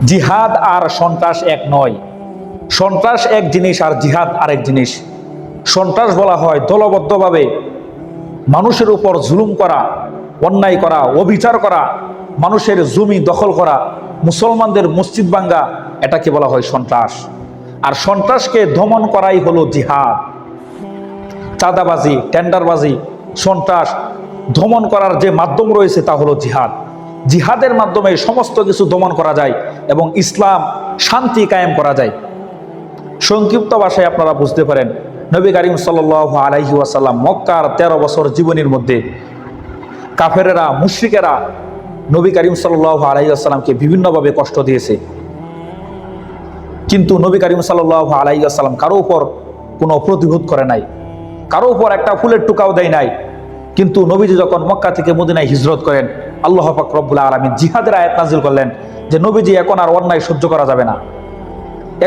জিহাদ আর সন্ত্রাস এক নয়। সন্ত্রাস এক জিনিস আর জিহাদ আরেক জিনিস। সন্ত্রাস বলা হয় দলবদ্ধভাবে মানুষের উপর জুলুম করা, অন্যায় করা, অবিচার করা, মানুষের জমি দখল করা, মুসলমানদের মসজিদ ভাঙ্গা, এটাকে বলা হয় সন্ত্রাস। আর সন্ত্রাসকে দমন করাই হলো জিহাদ। চাঁদাবাজি, টেন্ডারবাজি, সন্ত্রাস দমন করার যে মাধ্যম রয়েছে তা হলো জিহাদ। জিহাদের মাধ্যমে সমস্ত কিছু দমন করা যায় এবং ইসলাম শান্তি কায়েম করা যায়। সংক্ষিপ্ত ভাষায় আপনারা বুঝতে পারেন, নবী করিম সাল্লাল্লাহু আলাইহি ওয়াসাল্লাম মক্কার 13 বছর জীবনের মধ্যে কাফেরেরা, মুশরিকেরা নবী করিম সাল্লাল্লাহু আলাইহি ওয়াসাল্লামকে বিভিন্নভাবে কষ্ট দিয়েছে, কিন্তু নবী করিম সাল্লাল্লাহু আলাইহি ওয়াসাল্লাম কারো উপর কোনো প্রতিরোধ করে নাই, কারো উপর একটা ফুলের টুকাও দেয় নাই। কিন্তু নবীজি যখন মক্কা থেকে মদিনায় হিজরত করেন, আল্লাহ পাক রব্বুল আলামিন জিহাদের আয়াত নাযিল করলেন যে নবীজি এখন আর অন্যায় সহ্য করা যাবে না,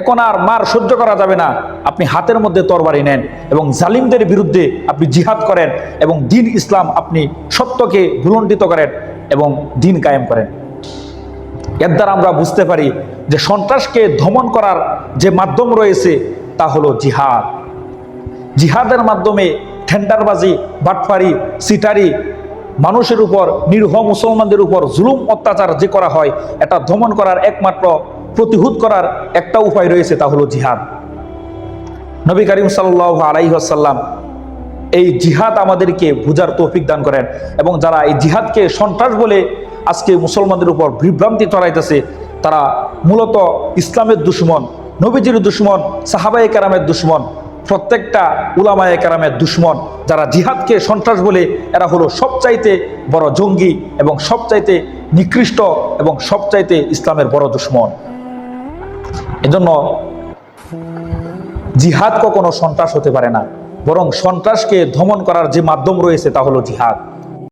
এখন আর মার সহ্য করা যাবে না। আপনি হাতের মধ্যে তরবারি নেন এবং জালিমদের বিরুদ্ধে আপনি জিহাদ করেন এবং দ্বীন ইসলাম, আপনি সত্যকে ভুলণ্ডিত করেন এবং দ্বীন কায়েম করেন। এর দ্বারা আমরা বুঝতে পারি যে সন্ত্রাসকে দমন করার যে মাধ্যম রয়েছে তা হলো জিহাদ। জিহাদের মাধ্যমে টেন্ডারবাজি, বাটপারি, সিটারি, মানুষের উপর, নিরীহ মুসলমানদের উপর জুলুম অত্যাচার যে করা হয়, এটা দমন করার একমাত্র, প্রতিহত করার একটা উপায় রয়েছে, তা হলো জিহাদ। নবী করিম সাল্লাল্লাহু আলাইহি ওয়াসাল্লাম এই জিহাদ আমাদেরকে বুঝার তৌফিক দান করেন। এবং যারা এই জিহাদকে সন্ত্রাস বলে আজকে মুসলমানদের উপর বিভ্রান্তি ছড়াইতেছে, তারা মূলত ইসলামের দুশমন, নবীজির দুশমন, সাহাবায়ে কেরামের দুশমন, প্রত্যেকটা উলামায়ে কেরামের দুশমন। যারা জিহাদকে সন্ত্রাস বলে, এরা হলো সবচাইতে বড় জঙ্গি এবং সবচাইতে নিকৃষ্ট এবং সবচাইতে ইসলামের বড় দুশমন। এজন্য জিহাদ কখনো সন্ত্রাস হতে পারে না, বরং সন্ত্রাসকে দমন করার যে মাধ্যম রয়েছে তা হলো জিহাদ।